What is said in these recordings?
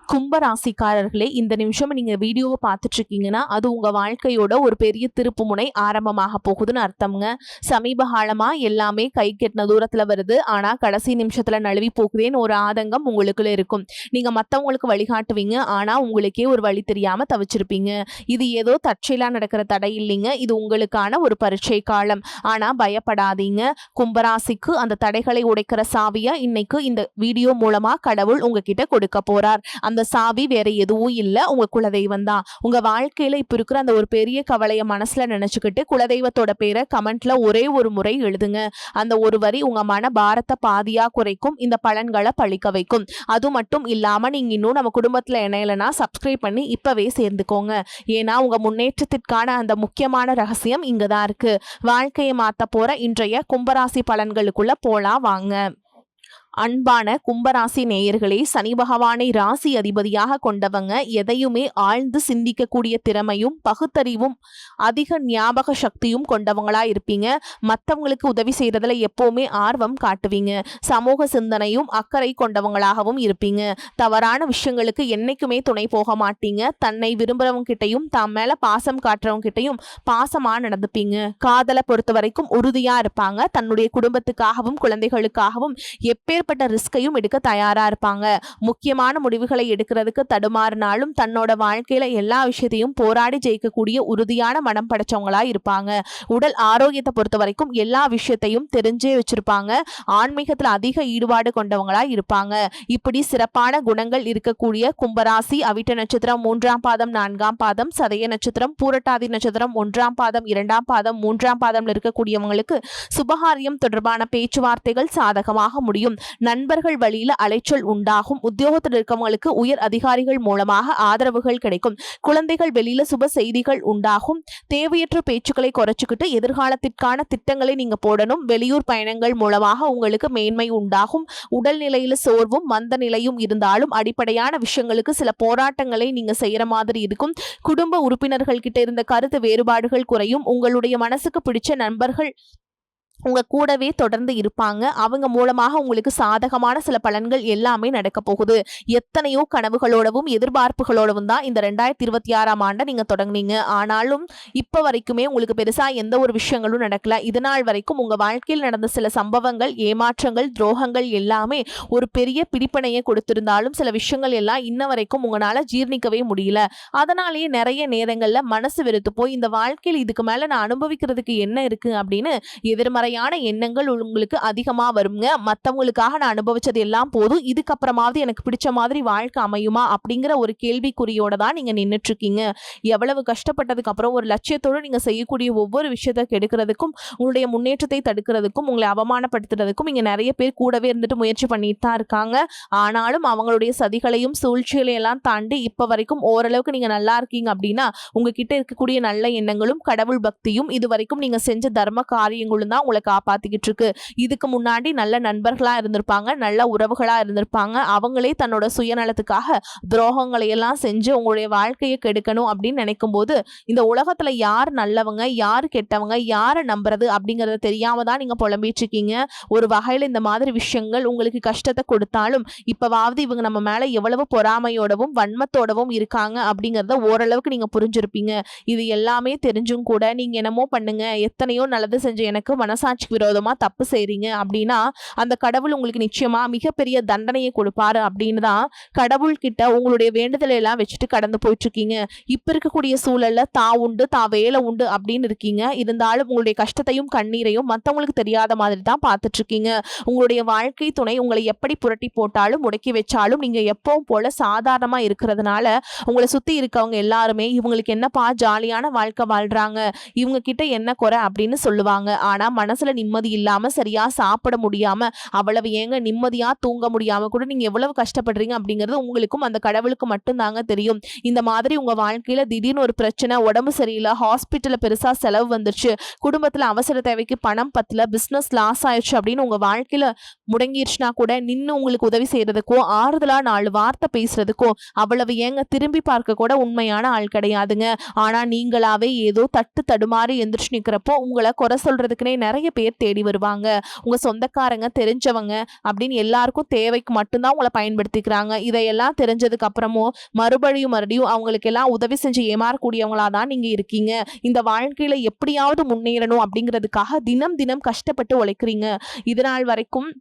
கும்பராசிக்காரர்களே, இந்த நிமிஷம் நீங்க வீடியோவை பார்த்துட்டு இருக்கீங்கன்னா அது உங்க வாழ்க்கையோட ஒரு பெரிய திருப்பு முனை ஆரம்பமாக போகுதுன்னு அர்த்தம்ங்க. சமீப காலமா எல்லாமே கை கெட்டின தூரத்துல வருது, ஆனா கடைசி நிமிஷத்துல நழுவி போகுதேன்னு ஒரு ஆதங்கம் உங்களுக்குள்ள இருக்கும். நீங்க மத்தவங்களுக்கு வழிகாட்டுவீங்க, ஆனா உங்களுக்கே ஒரு வழி தெரியாம தவிச்சிருப்பீங்க. இது ஏதோ தற்செயலா நடக்கிற தடை இல்லைங்க, இது உங்களுக்கான ஒரு பரீட்சை காலம். ஆனா பயப்படாதீங்க. கும்பராசிக்கு அந்த தடைகளை உடைக்கிற சாவியா இன்னைக்கு இந்த வீடியோ மூலமா கடவுள் உங்ககிட்ட கொடுக்க போறார். அந்த சாவி வேற எதுவும் இல்ல, உங்க குலதெய்வம் தான். உங்க வாழ்க்கையில இப்ப இருக்கிற அந்த ஒரு பெரிய கவலைய மனசுல நினைச்சுக்கிட்டு குலதெய்வத்தோட பேரை கமெண்ட்ல ஒரே ஒரு முறை எழுதுங்க. அந்த ஒரு வரி உங்க மன பாரத்தை பாதியா குறைக்கும், இந்த பலன்களை பழிக்க வைக்கும். அது மட்டும் இல்லாம நீங்க இன்னும் நம்ம குடும்பத்துல இணையலனா சப்ஸ்கிரைப் பண்ணி இப்பவே சேர்ந்துக்கோங்க. ஏன்னா உங்க முன்னேற்றத்திற்கான அந்த முக்கியமான ரகசியம் இங்கதான் இருக்கு. வாழ்க்கையை மாத்த போற இன்றைய கும்பராசி பலன்களுக்குள்ள போலாம் வாங்க. அன்பான கும்பராசி நேயர்களே, சனி பகவானை ராசி அதிபதியாக கொண்டவங்க எதையுமே ஆழ்ந்து சிந்திக்கக்கூடிய திறமையும் பகுத்தறிவும் அதிக ஞாபக சக்தியும் கொண்டவங்களா இருப்பீங்க. மற்றவங்களுக்கு உதவி செய்யறதுல எப்பவுமே ஆர்வம் காட்டுவீங்க. சமூக சிந்தனையும் அக்கறை கொண்டவங்களாகவும் இருப்பீங்க. தவறான விஷயங்களுக்கு என்னைக்குமே துணை போக மாட்டீங்க. தன்னை விரும்புறவங்க கிட்டையும் தாம் மேல பாசம் காட்டுறவங்க கிட்டையும் பாசமா நடந்துப்பீங்க. காதலை பொறுத்த வரைக்கும் உறுதியா இருப்பாங்க. தன்னுடைய குடும்பத்துக்காகவும் குழந்தைகளுக்காகவும் எப்பேற்பட்ட ரிஸ்கையும் எடுக்க தயாரா இருப்பாங்க. முக்கியமான முடிவுகளை எடுக்கிறதுக்கு தடுமாறினாலும் தன்னோட வாழ்க்கையில எல்லா விஷயத்தையும் போராடி ஜெயிக்கக்கூடிய உறுதியான மனம் படைச்சவங்களா இருப்பாங்க. உடல் ஆரோக்கியத்தை பொறுத்த வரைக்கும் எல்லா விஷயத்தையும் தெரிஞ்சே வச்சிருப்பாங்க. ஆன்மீகத்துல அதிக ஈடுபாடு கொண்டவங்களா இருப்பாங்க. இப்படி சிறப்பான குணங்கள் இருக்கக்கூடிய கும்பராசி அவிட்ட நட்சத்திரம் 3ஆம் பாதம் 4ஆம் பாதம், சதய நட்சத்திரம் பூரட்டாதி நட்சத்திரம் 1ஆம் பாதம் 2ஆம் பாதம் 3ஆம் பாதம்ல இருக்கக்கூடியவங்களுக்கு சுபகாரியம் தொடர்பான பேச்சுவார்த்தைகள் சாதகமாக முடியும். நண்பர்கள் வழியில அலைச்சல் உண்டாகும். உத்தியோகத்தில் இருக்கவங்களுக்கு உயர் அதிகாரிகள் மூலமாக ஆதரவுகள் கிடைக்கும். குழந்தைகள் வெளியில சுப செய்திகள் உண்டாகும். தேவையற்ற பேச்சுக்களை குறைச்சுக்கிட்டு எதிர்காலத்திற்கான திட்டங்களை நீங்க போடணும். வெளியூர் பயணங்கள் மூலமாக உங்களுக்கு மேன்மை உண்டாகும். உடல்நிலையில சோர்வும் மந்த நிலையும் இருந்தாலும் அடிப்படையான விஷயங்களுக்கு சில போராட்டங்களை நீங்க செய்யற மாதிரி இருக்கும். குடும்ப உறுப்பினர்கள் கிட்ட இருந்த கருத்து வேறுபாடுகள் குறையும். உங்களுடைய மனசுக்கு பிடிச்ச நண்பர்கள் உங்க கூடவே தொடர்ந்து இருப்பாங்க. அவங்க மூலமாக உங்களுக்கு சாதகமான சில பலன்கள் எல்லாமே நடக்க போகுது. எத்தனையோ கனவுகளோடவும் எதிர்பார்ப்புகளோடவும் தான் இந்த 2026ஆம் ஆண்டை நீங்க தொடங்குனீங்க. ஆனாலும் இப்ப வரைக்குமே உங்களுக்கு பெருசா எந்த ஒரு விஷயங்களும் நடக்கல. இதனால் வரைக்கும் உங்க வாழ்க்கையில் நடந்த சில சம்பவங்கள், ஏமாற்றங்கள், துரோகங்கள் எல்லாமே ஒரு பெரிய பிடிப்பனையை கொடுத்திருந்தாலும் சில விஷயங்கள் எல்லாம் இன்ன வரைக்கும் உங்களால ஜீர்ணிக்கவே முடியல. அதனாலேயே நிறைய நேரங்கள்ல மனசு வெறுத்து போய் இந்த வாழ்க்கையில் இதுக்கு மேல நான் அனுபவிக்கிறதுக்கு என்ன இருக்கு அப்படின்னு எதிர்மறை எண்ணங்கள் உங்களுக்கு அதிகமா வருங்க. மத்தவங்களுக்காக நான் அனுபவிச்சது எல்லாம் போதும், இதுக்கப்புறமாவது எனக்கு பிடிச்ச மாதிரி வாழ்க்கை அமையுமா அப்படிங்கிற ஒரு கேள்விக்குறியோட தான் நீங்க நின்றுட்டு இருக்கீங்க. எவ்வளவு கஷ்டப்பட்டதுக்கு அப்புறம் ஒரு லட்சியத்தோடு நீங்க செய்யக்கூடிய ஒவ்வொரு விஷயத்தை கெடுக்கிறதுக்கும் உங்களுடைய முன்னேற்றத்தை தடுக்கிறதுக்கும் உங்களை அவமானப்படுத்துறதுக்கும் இங்க நிறைய பேர் கூடவே இருந்துட்டு முயற்சி பண்ணிட்டு தான் இருக்காங்க. ஆனாலும் அவங்களுடைய சதிகளையும் சூழ்ச்சிகளையும் எல்லாம் தாண்டி இப்ப வரைக்கும் ஓரளவுக்கு நீங்க நல்லா இருக்கீங்க அப்படின்னா உங்ககிட்ட இருக்கக்கூடிய நல்ல எண்ணங்களும் கடவுள் பக்தியும் இது வரைக்கும் நீங்க செஞ்ச தர்ம காரியங்களும் தான் உங்களை காப்பாத்திக்கிட்டு இருக்கு. இதுக்கு முன்னாடி நல்ல நண்பர்களா இருந்திருப்பாங்க, நல்ல உறவுகளா இருந்திருப்பாங்க. அவங்களே தன்னோட சுயநலத்துக்காக துரோகங்களை எல்லாம் செஞ்சு உங்களுடைய வாழ்க்கையை கெடுக்கணும் அப்படின்னு நினைக்கும் போது இந்த உலகத்துல யார் நல்லவங்க யார் கெட்டவங்க யாரை நம்புறது அப்படிங்கறத தெரியாம தான் நீங்க புலம்பிட்டு இருக்கீங்க. ஒரு வகையில இந்த மாதிரி விஷயங்கள் உங்களுக்கு கஷ்டத்தை கொடுத்தாலும் இப்பவாவது இவங்க நம்ம மேல எவ்வளவு பொறாமையோடவும் வன்மத்தோடவும் இருக்காங்க அப்படிங்கறத ஓரளவுக்கு நீங்க புரிஞ்சிருப்பீங்க. இது எல்லாமே தெரிஞ்சும் கூட நீங்க என்னமோ பண்ணுங்க, எத்தனையோ நல்லது செஞ்ச எனக்கு மனசாட்சிக்கு விரோதமா தப்பு செய்றீங்க அப்படின்னா அந்த கடவுள் உங்களுக்கு நிச்சயமா மிகப்பெரிய தண்டனையை கொடுப்பாரு அப்படின்னு தான் கடவுள் கிட்ட உங்களுடைய வேண்டுதலை எல்லாம் வச்சுட்டு கடந்து போயிட்டு இருக்கீங்க. இப்ப இருக்கக்கூடிய சூழல்ல உண்டு வேலை உண்டு அப்படின்னு இருக்கீங்க. இருந்தாலும் உங்களுடைய கஷ்டத்தையும் கண்ணீரையும் மற்றவங்களுக்கு தெரியாத மாதிரி தான் பார்த்துட்டு இருக்கீங்க. உங்களுடைய வாழ்க்கை துணை உங்களை எப்படி புரட்டி போட்டாலும் முடக்கி வச்சாலும் நீங்க எப்பவும் போல சாதாரணமா இருக்கிறதுனால உங்களை சுத்தி இருக்கவங்க எல்லாருமே இவங்களுக்கு என்னப்பா ஜாலியான வாழ்க்கை வாழ்றாங்க, இவங்க கிட்ட என்ன குறை அப்படின்னு சொல்லுவாங்க. ஆனா மனசுல நிம்மதி இல்லாம சரியா சாப்பிட முடியாம அவ்வளவு ஏங்க நிம்மதியா தூங்க முடியாம கூட நீங்க எவ்வளவு கஷ்டப்படுறீங்க அப்படிங்கிறது உங்களுக்கும் அந்த கடவுளுக்கு மட்டும் தாங்க தெரியும். இந்த மாதிரி உங்க வாழ்க்கையில திடீர்னு ஒரு பிரச்சனை, உடம்பு சரியில்லை, ஹாஸ்பிட்டல்ல பெருசா செலவு வந்துருச்சு, குடும்பத்துல அவசர தேவைக்கு பணம் பத்தல, பிசினஸ் லாஸ் ஆயிடுச்சு அப்படின்னு உங்க வாழ்க்கையில முடங்கிருச்சுனா கூட நின்று உங்களுக்கு உதவி செய்யறதுக்கோ ஆறுதலா 4 வார்த்தை பேசுறதுக்கோ அவ்வளவு ஏங்க திரும்பி பார்க்க கூட உண்மையான ஆள் கிடையாதுங்க. ஆனா நீங்களாவே ஏதோ தட்டு தடுமாறி எந்திரிச்சு நிக்கிறப்போ உங்களை குறை சொல்றதுக்குன்னே நிறைய நிறைய பேர் தேடி வருவாங்க. உங்க சொந்தக்காரங்க, தெரிஞ்சவங்க அப்படின்னு எல்லாருக்கும் தேவைக்கு மட்டும்தான் உங்களை பயன்படுத்திக்கிறாங்க. இதையெல்லாம் தெரிஞ்சதுக்கு அப்புறமும் மறுபடியும் அவங்களுக்கு எல்லாம் உதவி செஞ்சு ஏமாறக்கூடியவங்களா தான் நீங்க இருக்கீங்க. இந்த வாழ்க்கையில எப்படியாவது முன்னேறணும் அப்படிங்கிறதுக்காக தினம் தினம் கஷ்டப்பட்டு உழைக்கிறீங்க. இதனால் வரைக்கும்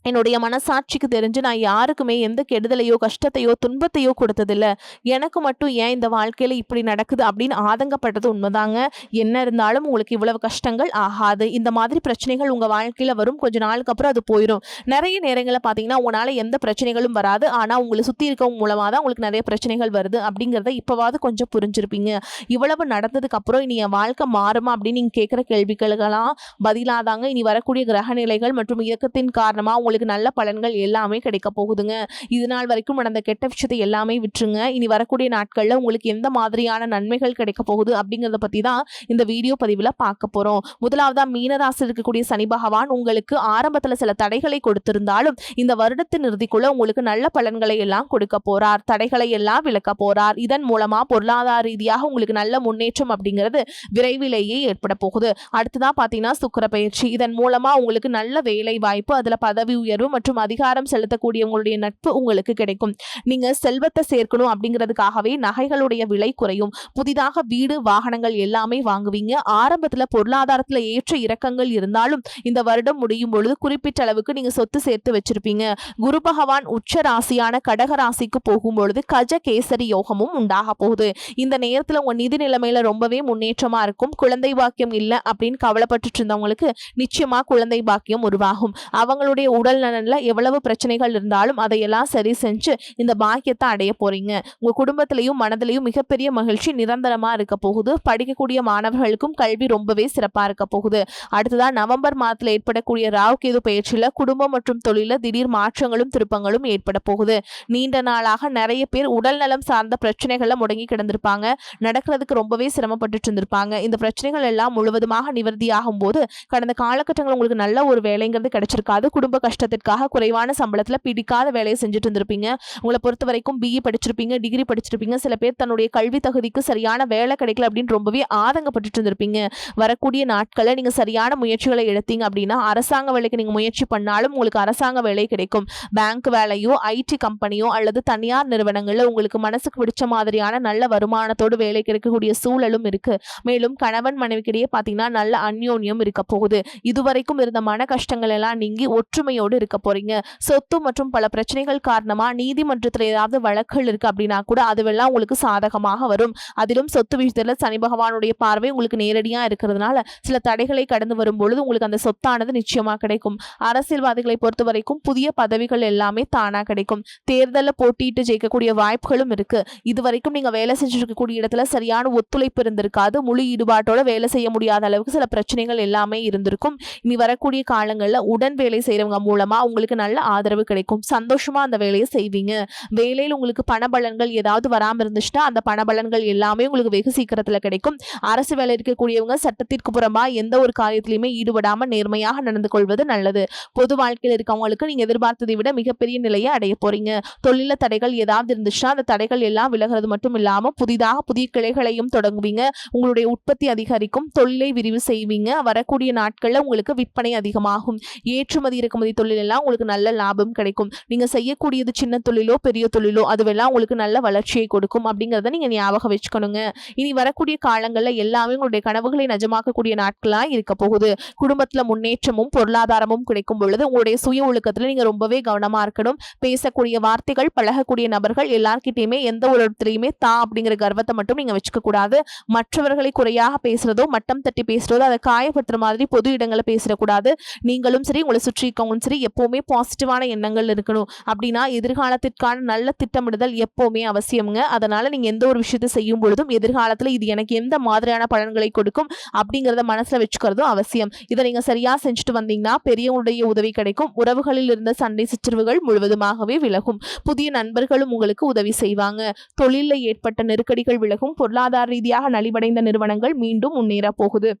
என்னுடைய மனசாட்சிக்கு தெரிஞ்சு நான் யாருக்குமே எந்த கெடுதலையோ, கஷ்டத்தையோ, துன்பத்தையோ கொடுத்ததில்ல. எனக்கு மட்டும் ஏன் இந்த வாழ்க்கையில இப்படி நடக்குது அப்படின்னு ஆதங்கப்பட்டது உண்மைதாங்க. என்ன இருந்தாலும் உங்களுக்கு இவ்வளவு கஷ்டங்கள் ஆகாது. இந்த மாதிரி பிரச்சனைகள் உங்க வாழ்க்கையில வரும். கொஞ்ச நாளுக்கு அப்புறம் அது போயிடும். நிறைய நேரங்கள்ல பார்த்தீங்கன்னா, உங்களால எந்த பிரச்சனைகளும் வராது. ஆனா உங்களை சுத்தி இருக்கவங்க மூலமா தான் உங்களுக்கு நிறைய பிரச்சனைகள் வருது அப்படிங்கிறத இப்பவாவது கொஞ்சம் புரிஞ்சிருப்பீங்க. இவ்வளவு நடந்ததுக்கு அப்புறம் இனி என் வாழ்க்கை மாறுமா அப்படின்னு நீங்க கேட்கிற கேள்விகளுக்கெல்லாம் பதிலாதாங்க இனி வரக்கூடிய கிரக நிலைகள் மற்றும் இயக்கத்தின் காரணமா உங்களுக்கு நல்ல பலன்கள் எல்லாமே கிடைக்க போகுதுங்க. இது நாள் வரைக்கும் நடந்த கெட்ட விஷயத்தை எல்லாமே விட்டுருங்க. இனி வரக்கூடிய நாட்கள்ல உங்களுக்கு எந்த மாதிரியான நன்மைகள் கிடைக்க போகுது அப்படிங்கறத பத்தி தான் இந்த வீடியோ பதிவுல பார்க்க போறோம். முதலாவதா மீனராசி இருக்கக்கூடிய சனி பகவான் உங்களுக்கு ஆரம்பத்துல சில தடைகளை கொடுத்திருந்தாலும் இந்த வருடத்தின் இறுதிக்குள்ள உங்களுக்கு நல்ல பலன்களை எல்லாம் கொடுக்க போறார். தடைகளை எல்லாம் விலக்க போறார். இதன் மூலமா பொருளாதார ரீதியாக உங்களுக்கு நல்ல முன்னேற்றம் அப்படிங்கிறது விரைவிலேயே ஏற்பட போகுது. அடுத்ததான் பாத்தீங்கன்னா சுக்கிர பயிற்சி. இதன் மூலமா உங்களுக்கு நல்ல வேலை வாய்ப்பு, அதுல பதவி உயர்வு மற்றும் அதிகாரம் செலுத்தக்கூடிய உங்களுடைய நட்பு உங்களுக்கு கிடைக்கும். நீங்க செல்வத்தை சேர்க்கணும் அப்படிங்கிறதுக்காகவே நகைகளுடைய விலை குறையும். புதிதாக வீடு, வாகனங்கள் எல்லாமே வாங்குவீங்க. ஆரம்பத்துல பொருளாதாரத்துல ஏற்ற இறக்கங்கள் இருந்தாலும் இந்த வருடம் முடியும் பொழுது குறிப்பிட்ட அளவுக்கு நீங்க சொத்து சேர்த்து வச்சிருப்பீங்க. குரு பகவான் உச்ச ராசியான கடக ராசிக்கு போகும் பொழுது கஜ கேசரி யோகமும் உண்டாக போகுது. இந்த நேரத்துல உங்க நிதி நிலைமையில ரொம்பவே முன்னேற்றமா இருக்கும். குழந்தை பாக்கியம் இல்லை அப்படின்னு கவலைப்பட்டு இருந்தவங்களுக்கு நிச்சயமா குழந்தை பாக்கியம் உருவாகும். அவங்களுடைய உடல் நலன்ல எவ்வளவு பிரச்சனைகள் இருந்தாலும் அதையெல்லாம் சரி செஞ்சு இந்த பாக்கியத்தை அடைய போறீங்க. உங்க குடும்பத்திலையும் மனதிலையும் மிகப்பெரிய மகிழ்ச்சி நிரந்தரமா இருக்க போகுது. படிக்கக்கூடிய மாணவர்களுக்கும் கல்வி ரொம்பவே சிறப்பா இருக்க போகுது. அடுத்ததான் நவம்பர் மாதத்துல ஏற்படக்கூடிய ராகு கேது பயிற்சியில குடும்பம் மற்றும் தொழில திடீர் மாற்றங்களும் திருப்பங்களும் ஏற்பட போகுது. நீண்ட நாளாக நிறைய பேர் உடல் நலம் சார்ந்த பிரச்சனைகள்ல முடங்கி கிடந்திருப்பாங்க. நடக்கிறதுக்கு ரொம்பவே சிரமப்பட்டு இருந்திருப்பாங்க. இந்த பிரச்சனைகள் எல்லாம் முழுவதுமாக நிவர்த்தியாகும் போது கடந்த காலகட்டங்கள் உங்களுக்கு நல்ல ஒரு வேலைங்கிறது கிடைச்சிருக்காது. குடும்ப கஷ்டத்திற்காக குறைவான சம்பளத்துல பிடிக்காத வேலையை செஞ்சுட்டு இருந்திருப்பீங்க. உங்களை பொறுத்த வரைக்கும் பிஇ படிச்சிருப்பீங்க, டிகிரி படிச்சிருப்பீங்க. சில பேர் தன்னுடைய கல்வி தகுதிக்கு சரியான வேலை கிடைக்கல அப்படின்னு ரொம்பவே ஆதங்கப்பட்டு இருந்திருப்பீங்க. வரக்கூடிய நாட்களில் நீங்க சரியான முயற்சிகளை எடுத்தீங்க அப்படின்னா அரசாங்க வேலைக்கு நீங்க முயற்சி பண்ணாலும் உங்களுக்கு அரசாங்க வேலை கிடைக்கும். பேங்க் வேலையோ, ஐடி கம்பெனியோ அல்லது தனியார் நிறுவனங்கள்ல உங்களுக்கு மனசுக்கு பிடிச்ச மாதிரியான நல்ல வருமானத்தோடு வேலை கிடைக்கக்கூடிய சூழலும் இருக்கு. மேலும் கணவன் மனைவிக்கிடையே பாத்தீங்கன்னா நல்ல அந்யோன்யம் இருக்க போகுது. இதுவரைக்கும் இருந்த மன கஷ்டங்கள் எல்லாம் நீங்கி ஒற்றுமையோடு இருக்க போறீங்க. சொத்து மற்றும் பல பிரச்சனைகள் காரணமா நீதிமன்றத்தில் ஏதாவது வழக்குகள் இருக்கு அப்படின்னா கூட அதுவெல்லாம் உங்களுக்கு சாதகமாக வரும். அதிலும் சொத்து விஷயத்துல சனி பகவானுடைய பார்வை உங்களுக்கு நேரடியா இருக்கிறதுனால சில தடைகளை கடந்து வரும் பொழுது உங்களுக்கு அந்த சொத்தானது நிச்சயமா கிடைக்கும். அரசியல்வாதிகளை பொறுத்த வரைக்கும் புதிய பதவிகள் எல்லாமே தானா கிடைக்கும். தேர்தலில் போட்டியிட்டு ஜெயிக்கக்கூடிய வாய்ப்புகளும் இருக்கு. இதுவரைக்கும் நீங்க வேலை செஞ்சுட்டு இருக்கக்கூடிய இடத்துல சரியான ஒத்துழைப்பு இருந்திருக்காது. முழு ஈடுபாட்டோட வேலை செய்ய முடியாத அளவுக்கு சில பிரச்சனைகள் எல்லாமே இருந்திருக்கும். இனி வரக்கூடிய காலங்கள்ல உடன் வேலை செய்யறவங்க மூலமா உங்களுக்கு நல்ல ஆதரவு கிடைக்கும். சந்தோஷமா அந்த வேலையை செய்வீங்க. வேலையில் உங்களுக்கு பணபலன்கள் ஏதாவது வராம இருந்துச்சுன்னா அந்த பணபலன்கள் எல்லாமே உங்களுக்கு வெகு சீக்கிரத்துல கிடைக்கும். அரசு வேலை இருக்கக்கூடியவங்க சட்டத்திற்கு புறமா எந்த ஒரு காரியத்திலையுமே ஈடுபடாம நேர்மையாக நடந்து கொள்வது நல்லது. பொது வாழ்க்கையில் இருக்கவங்களுக்கு நீங்க எதிர்பார்த்ததை விட மிகப்பெரிய நிலையை அடைய போறீங்க. தொழில தடைகள் ஏதாவது இருந்துச்சுன்னா அந்த தடைகள் எல்லாம் விலகிறது மட்டும் இல்லாம புதிதாக புதிய கிளைகளையும் தொடங்குவீங்க. உங்களுடைய உற்பத்தி அதிகரிக்கும். தொழிலை விரிவு செய்வீங்க. வரக்கூடிய நாட்கள்ல உங்களுக்கு விற்பனை அதிகமாகும். ஏற்றுமதி இறக்குமதி தொழில் எல்லாம் உங்களுக்கு நல்ல லாபம் கிடைக்கும். நீங்க செய்யக்கூடியது சின்ன தொழிலோ பெரிய தொழிலோ அதுவெல்லாம் உங்களுக்கு நல்ல வளர்ச்சியை கொடுக்கும் அப்படிங்கறத நீங்க ஞாபகம் வச்சுக்கணுங்க. இனி வரக்கூடிய காலங்கள்ல எல்லாமே உங்களுடைய கனவுகளை நிஜமாக்கக்கூடிய நாட்களா இருக்க போகுது. குடும்பத்துல முன்னேற்றமும் பொருளாதாரமும் கிடைக்கும் பொழுது உங்களுடைய சுய ஒழுக்கத்துல நீங்க ரொம்பவே கவனமா இருக்கணும். பேசக்கூடிய வார்த்தைகள், பழகக்கூடிய நபர்கள் எல்லார்கிட்டயுமே எந்த ஒரு இடத்துலயுமே அப்படிங்கிற கர்வத்தை மட்டும் நீங்க வச்சுக்க கூடாது. மற்றவர்களை குறையாக பேசுறதோ, மட்டம் தட்டி பேசுறதோ, அதை காயப்படுத்துற மாதிரி பொது இடங்களை பேசக்கூடாது. நீங்களும் சரி, உங்களை சுற்றி இருக்கவங்களும் சரி எப்பவுமே பாசிட்டிவான எண்ணங்கள் இருக்கணும். அப்படின்னா எதிர்காலத்திற்கான நல்ல திட்டமிடுதல் எப்பவுமே அவசியம்ங்க. அதனால நீங்க எந்த ஒரு விஷயத்தை செய்யும் பொழுதும் எதிர்காலத்துல இது எனக்கு எந்த மாதிரியான பலன்களை கொடுக்கும் அப்படிங்கறத மனசுல வச்சுக்கிறதும் அவசியம். இதை நீங்க சரியா செஞ்சுட்டு வந்தீங்கன்னா பெரியவங்களுடைய உதவி கிடைக்கும். உறவுகளில் இருந்த சண்டை சச்சரவுகள் முழுவதுமாகவே விலகும். புதிய நண்பர்களும் உங்களுக்கு உதவி செய்வாங்க. தொழிலில் ஏற்பட்ட நெருக்கடிகள் விலகும். பொருளாதார ரீதியாக நலிவடைந்த நிறுவனங்கள் மீண்டும் முன்னேற போகுது.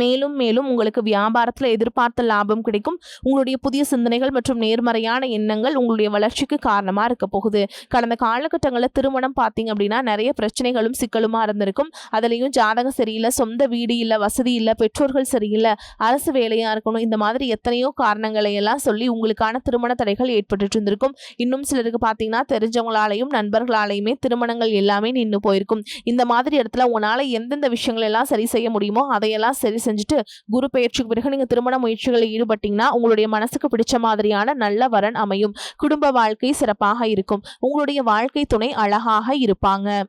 மேலும் மேலும் உங்களுக்கு வியாபாரத்துல எதிர்பார்த்த லாபம் கிடைக்கும். உங்களுடைய புதிய சிந்தனைகள் மற்றும் நேர்மறையான எண்ணங்கள் உங்களுடைய வளர்ச்சிக்கு காரணமா இருக்க போகுது. கடந்த காலகட்டங்களில் திருமணம் பார்த்தீங்க அப்படின்னா நிறைய பிரச்சனைகளும் சிக்கலுமா இருந்திருக்கும். அதுலயும் ஜாதகம் சரியில்லை, சொந்த வீடு இல்லை, வசதி இல்லை, பெற்றோர்கள் சரியில்லை, அரசு வேலையா இருக்கணும், இந்த மாதிரி எத்தனையோ காரணங்களை எல்லாம் சொல்லி உங்களுக்கான திருமண தடைகள் ஏற்பட்டு இருந்திருக்கும். இன்னும் சிலருக்கு பார்த்தீங்கன்னா தெரிஞ்சவங்களாலையும் நண்பர்களாலையுமே திருமணங்கள் எல்லாமே நின்று போயிருக்கும். இந்த மாதிரி இடத்துல உங்களால எந்தெந்த விஷயங்கள் எல்லாம் சரி செய்ய முடியுமோ அதையெல்லாம் சரி செஞ்சுட்டு குரு பெயர்ச்சிக்கு பிறகு நீங்க திருமண முயற்சிகளில் ஈடுபட்டீங்கன்னா உங்களுடைய மனசுக்கு பிடிச்ச மாதிரியான நல்ல வரன் அமையும். குடும்ப வாழ்க்கை சிறப்பாக இருக்கும். உங்களுடைய வாழ்க்கை துணை அழகாக இருப்பாங்க.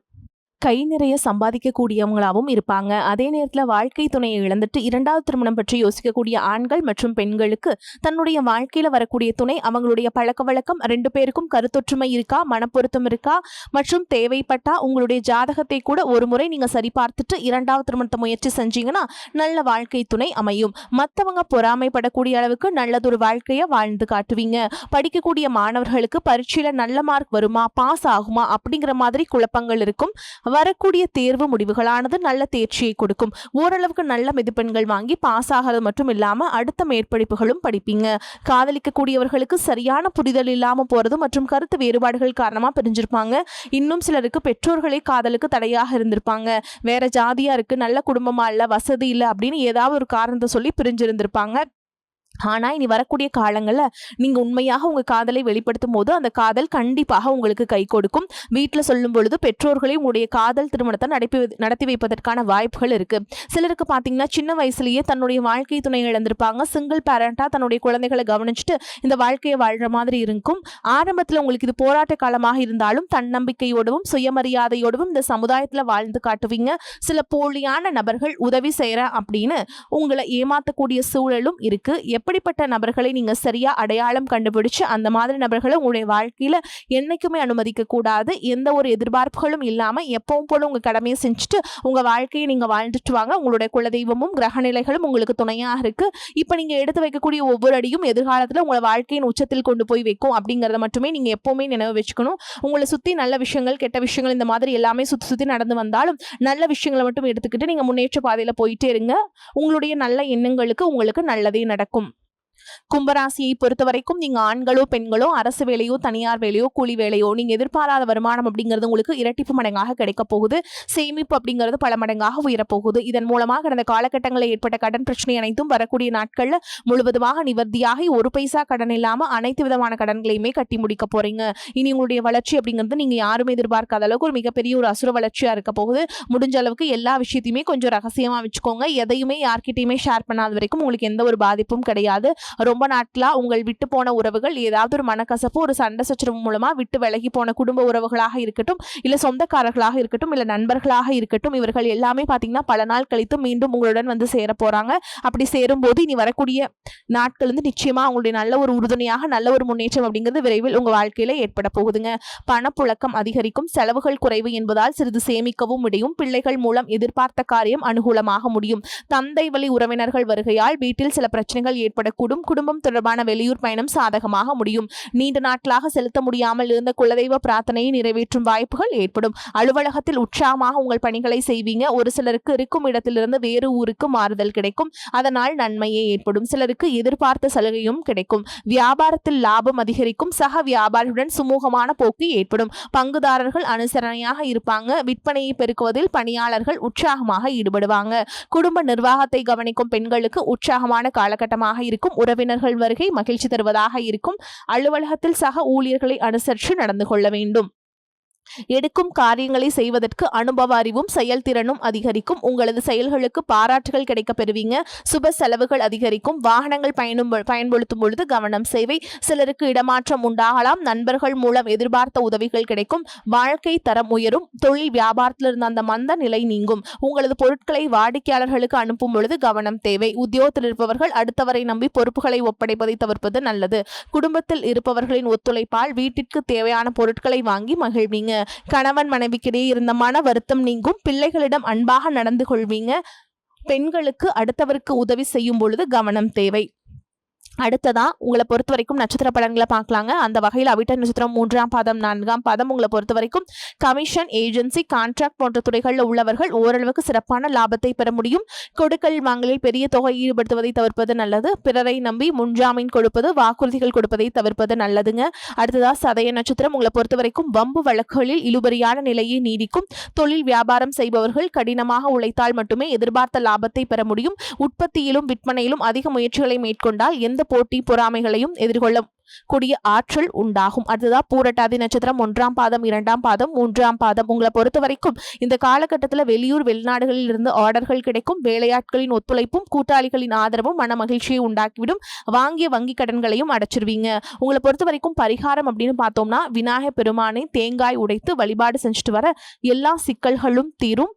கை நிறைய சம்பாதிக்கக்கூடியவங்களாகவும் இருப்பாங்க. அதே நேரத்தில் வாழ்க்கை துணையை இழந்துட்டு இரண்டாவது திருமணம் பற்றி யோசிக்கக்கூடிய ஆண்கள் மற்றும் பெண்களுக்கு தன்னுடைய வாழ்க்கையில் வரக்கூடிய துணை அவங்களுடைய பழக்க வழக்கம் 2 பேருக்கும் கருத்தொற்றுமை இருக்கா, மனப்பொருத்தம் இருக்கா மற்றும் தேவைப்பட்டா உங்களுடைய ஜாதகத்தை கூட ஒரு முறை நீங்கள் சரி பார்த்துட்டு இரண்டாவது திருமணத்தை முயற்சி செஞ்சீங்கன்னா நல்ல வாழ்க்கை துணை அமையும். மற்றவங்க பொறாமைப்படக்கூடிய அளவுக்கு நல்லதொரு வாழ்க்கையை வாழ்ந்து காட்டுவீங்க. படிக்கக்கூடிய மாணவர்களுக்கு பரீட்சையில் நல்ல மார்க் வருமா, பாஸ் ஆகுமா அப்படிங்கிற மாதிரி குழப்பங்கள் இருக்கும். வரக்கூடிய தேர்வு முடிவுகளானது நல்ல தேர்ச்சியை கொடுக்கும். ஓரளவுக்கு நல்ல மதிப்பெண்கள் வாங்கி பாஸ் ஆகிறது மட்டும் இல்லாம அடுத்த மேற்படிப்புகளும் படிப்பீங்க. காதலிக்கக்கூடியவர்களுக்கு சரியான புரிதல் இல்லாம போறது மற்றும் கருத்து வேறுபாடுகள் காரணமா பிரிஞ்சிருப்பாங்க. இன்னும் சிலருக்கு பெற்றோர்களே காதலுக்கு தடையாக இருந்திருப்பாங்க. வேற ஜாதியா இருக்கு, நல்ல குடும்பமா இல்ல, வசதி இல்லை அப்படின்னு ஏதாவது ஒரு காரணத்தை சொல்லி பிரிஞ்சிருந்திருப்பாங்க. ஆனால் இனி வரக்கூடிய காலங்களில் நீங்கள் உண்மையாக உங்கள் காதலை வெளிப்படுத்தும் போது அந்த காதல் கண்டிப்பாக உங்களுக்கு கை கொடுக்கும். வீட்டில் சொல்லும் பொழுது பெற்றோர்களே உங்களுடைய காதல் திருமணத்தை நடத்தி வைப்பதற்கான வாய்ப்புகள் இருக்குது. சிலருக்கு பார்த்தீங்கன்னா சின்ன வயசுலேயே தன்னுடைய வாழ்க்கை துணை இழந்திருப்பாங்க. சிங்கிள் பேரண்டாக தன்னுடைய குழந்தைகளை கவனிச்சுட்டு இந்த வாழ்க்கையை வாழ்கிற மாதிரி இருக்கும். ஆரம்பத்தில் உங்களுக்கு இது போராட்ட காலமாக இருந்தாலும் தன்னம்பிக்கையோடவும் சுயமரியாதையோடவும் இந்த சமுதாயத்தில் வாழ்ந்து காட்டுவீங்க. சில போலியான நபர்கள் உதவி செய்கிறேன் அப்படின்னு உங்களை ஏமாற்றக்கூடிய சூழலும் இருக்குது. எப்படிப்பட்ட நபர்களை நீங்க சரியா அடையாளம் கண்டுபிடிச்சு அந்த மாதிரி நபர்களை உங்களுடைய வாழ்க்கையில என்னைக்குமே அனுமதிக்க கூடாது. எந்த ஒரு எதிர்பார்ப்புகளும் இல்லாம எப்பவும் போல உங்க கடமையை செஞ்சுட்டு உங்க வாழ்க்கையை நீங்க வாழ்ந்துட்டு வாங்க. உங்களுடைய குலதெய்வமும் கிரகநிலைகளும் உங்களுக்கு துணையாக இருக்கு. இப்ப நீங்க எடுத்து வைக்கக்கூடிய ஒவ்வொரு அடியும் எதிர்காலத்துல உங்களை வாழ்க்கையின் உச்சத்தில் கொண்டு போய் வைக்கும் அப்படிங்கறத மட்டுமே நீங்க எப்பவுமே நினைவு வச்சுக்கணும். உங்களை சுத்தி நல்ல விஷயங்கள் கெட்ட விஷயங்கள் இந்த மாதிரி எல்லாமே சுத்தி சுத்தி நடந்து வந்தாலும் நல்ல விஷயங்களை மட்டும் எடுத்துக்கிட்டு நீங்க முன்னேற்ற பாதையில போயிட்டே இருங்க. உங்களுடைய நல்ல எண்ணங்களுக்கு உங்களுக்கு நல்லதே நடக்கும். கும்பராசியை பொறுத்த வரைக்கும் நீங்க ஆண்களோ பெண்களோ அரசு வேலையோ தனியார் வேலையோ கூலி வேலையோ நீங்க எதிர்பாராத வருமானம் அப்படிங்கிறது உங்களுக்கு இரட்டிப்பு மடங்காக கிடைக்க போகுது. சேமிப்பு அப்படிங்கிறது பல மடங்காக உயரப்போகுது. இதன் மூலமாக கடந்த காலகட்டங்களில் ஏற்பட்ட கடன் பிரச்சனை அனைத்தும் வரக்கூடிய நாட்கள்ல முழுவதுமாக நிவர்த்தியாகி ஒரு பைசா கடன் இல்லாம அனைத்து விதமான கடன்களையுமே கட்டி முடிக்க போறீங்க. இனி உங்களுடைய வளர்ச்சி அப்படிங்கிறது நீங்க யாருமே எதிர்பார்க்காத அளவுக்கு ஒரு மிகப்பெரிய ஒரு அசுர வளர்ச்சியா இருக்க போகுது. முடிஞ்ச அளவுக்கு எல்லா விஷயத்தையுமே கொஞ்சம் ரகசியமா வச்சுக்கோங்க. எதையுமே யார்கிட்டயுமே ஷேர் பண்ணாத வரைக்கும் உங்களுக்கு எந்த ஒரு பாதிப்பும் கிடையாது. ரொம்ப நாட்களா உங்கள் விட்டு போன உறவுகள் ஏதாவது ஒரு மனக்கசப்பு ஒரு சண்டை சச்சரவு மூலமா விட்டு விலகி போன குடும்ப உறவுகளாக இருக்கட்டும், இல்ல சொந்தக்காரர்களாக இருக்கட்டும், இல்ல நண்பர்களாக இருக்கட்டும், இவர்கள் எல்லாமே பாத்தீங்கன்னா பல நாள் கழித்து மீண்டும் உங்களுடன் வந்து சேர போறாங்க. அப்படி சேரும் போது இனி வரக்கூடிய நாட்கள் வந்து நிச்சயமா உங்களுடைய நல்ல ஒரு உறுதுணையாக நல்ல ஒரு முன்னேற்றம் அப்படிங்கிறது விரைவில் உங்க வாழ்க்கையில ஏற்பட போகுதுங்க. பணப்புழக்கம் அதிகரிக்கும். செலவுகள் குறைவு என்பதால் சிறிது சேமிக்கவும் முடியும். பிள்ளைகள் மூலம் எதிர்பார்த்த காரியம் அனுகூலமாக முடியும். தந்தை வழி உறவினர்கள் வருகையால் வீட்டில் சில பிரச்சனைகள் ஏற்படக்கூடும். குடும்பம் தொடர்பான வெளியூர் பயணம் சாதகமாக முடியும். நீண்ட நாட்களாக செலுத்த முடியாமல் இருந்த குலதெய்வ பிரார்த்தனையை நிறைவேற்றும் வாய்ப்புகள் ஏற்படும். அலுவலகத்தில் உற்சாகமாக உங்கள் பணிகளை செய்வீங்க. ஒரு சிலருக்கு இருக்கும் இடத்திலிருந்து வேறு ஊருக்கு மாறுதல் கிடைக்கும். அதனால் நன்மையே ஏற்படும். சிலருக்கு எதிர்பார்த்த சலுகையும் கிடைக்கும். வியாபாரத்தில் லாபம் அதிகரிக்கும். சக வியாபாரியுடன் சுமூகமான போக்கு ஏற்படும். பங்குதாரர்கள் அனுசரணையாக இருப்பாங்க. விற்பனையை பெருக்குவதில் பணியாளர்கள் உற்சாகமாக ஈடுபடுவாங்க. குடும்ப நிர்வாகத்தை கவனிக்கும் பெண்களுக்கு உற்சாகமான காலகட்டமாக இருக்கும். உறவினர்கள் வருகை மகிழ்ச்சி தருவதாக இருக்கும். அலுவலகத்தில் சக ஊழியர்களை அனுசரித்து நடந்து கொள்ள வேண்டும். எடுக்கும் காரியங்களை செய்வதற்கு அனுபவ அறிவும் செயல்திறனும் அதிகரிக்கும். உங்களது செயல்களுக்கு பாராட்டுகள் கிடைக்க பெறுவீங்க. சுப செலவுகள் அதிகரிக்கும். வாகனங்கள் பயன்படுத்தும் பொழுது கவனம் சேவை. சிலருக்கு இடமாற்றம் உண்டாகலாம். நண்பர்கள் மூலம் எதிர்பார்த்த உதவிகள் கிடைக்கும். வாழ்க்கை தரம் உயரும். தொழில் வியாபாரத்தில் இருந்த அந்த மந்த நிலை நீங்கும். உங்களது பொருட்களை வாடிக்கையாளர்களுக்கு அனுப்பும் பொழுது கவனம் தேவை. உத்தியோகத்தில் இருப்பவர்கள் அடுத்தவரை நம்பி பொறுப்புகளை ஒப்படைப்பதை தவிர்ப்பது நல்லது. குடும்பத்தில் இருப்பவர்களின் ஒத்துழைப்பால் வீட்டிற்கு தேவையான பொருட்களை வாங்கி மகிழ்வீங்க. கணவன் மனைவிக்கிடையே இருந்த மன வருத்தம் நீங்கும். பிள்ளைகளிடம் அன்பாக நடந்து கொள்வீங்க. பெண்களுக்கு அடுத்தவருக்கு உதவி செய்யும் பொழுது கவனம் தேவை. அடுத்ததா உங்களை பொறுத்த வரைக்கும் நட்சத்திர பலன்களை பார்க்கலாங்க. அந்த வகையில் அவிட்ட நட்சத்திரம் 3ஆம் பாதம் 4ஆம் பாதம் உங்களை பொறுத்த வரைக்கும் கமிஷன், ஏஜென்சி, கான்ட்ராக்ட் போன்ற துறைகளில் உள்ளவர்கள் ஓரளவுக்கு சிறப்பான லாபத்தை பெற முடியும். கொடுக்கல் வாங்கலில் பெரிய தொகை ஈடுபடுத்துவதை தவிர்ப்பது நல்லது. பிறரை நம்பி முன்ஜாமீன் கொடுப்பது, வாக்குறுதிகள் கொடுப்பதை தவிர்ப்பது நல்லதுங்க. அடுத்ததா சதய நட்சத்திரம் உங்களை பொறுத்த வரைக்கும் வம்பு வழக்குகளில் இழுபறியான நிலையை நீடிக்கும். தொழில் வியாபாரம் செய்பவர்கள் கடினமாக உழைத்தால் மட்டுமே எதிர்பார்த்த லாபத்தை பெற முடியும். உற்பத்தியிலும் விற்பனையிலும் அதிக முயற்சிகளை மேற்கொண்டால் எந்த போட்டி பொறாமைகளையும் எதிர்கொள்ள கூடிய ஆற்றல் உண்டாகும். அடுத்ததா பூரட்டாதி நட்சத்திரம் 1ஆம் பாதம் 2ஆம் பாதம் 3ஆம் பாதம் உங்களை பொறுத்த வரைக்கும் இந்த காலகட்டத்தில் வெளியூர் வெளிநாடுகளில் இருந்து ஆர்டர்கள் கிடைக்கும். வேலையாட்களின் ஒத்துழைப்பும் கூட்டாளிகளின் ஆதரவும் மன மகிழ்ச்சியை உண்டாக்கிவிடும். வாங்கிய வங்கி கடன்களையும் அடைச்சிருவீங்க. உங்களை பொறுத்த வரைக்கும் பரிகாரம் அப்படின்னு பார்த்தோம்னா விநாயகர் பெருமானை தேங்காய் உடைத்து வழிபாடு செஞ்சுட்டு வர எல்லா சிக்கல்களும் தீரும்.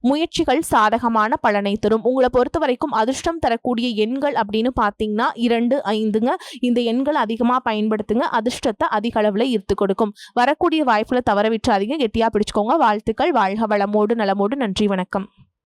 முயற்சிகள் சாதகமான பலனை தரும். உங்களை பொறுத்த வரைக்கும் அதிர்ஷ்டம் தரக்கூடிய எண்கள் அப்படின்னு பார்த்தீங்கன்னா 2, 5ங்க. இந்த எண்கள் அதிகமாக பயன்படுத்துங்க. அதிர்ஷ்டத்தை அதிக அளவில் ஈர்த்து கொடுக்கும். வரக்கூடிய வாய்ப்புகளை தவற விட்டுறாதீங்க. கெட்டியாக பிடிச்சுக்கோங்க. வாழ்த்துக்கள். வாழ்க வளமோடு நலமோடு. நன்றி, வணக்கம்.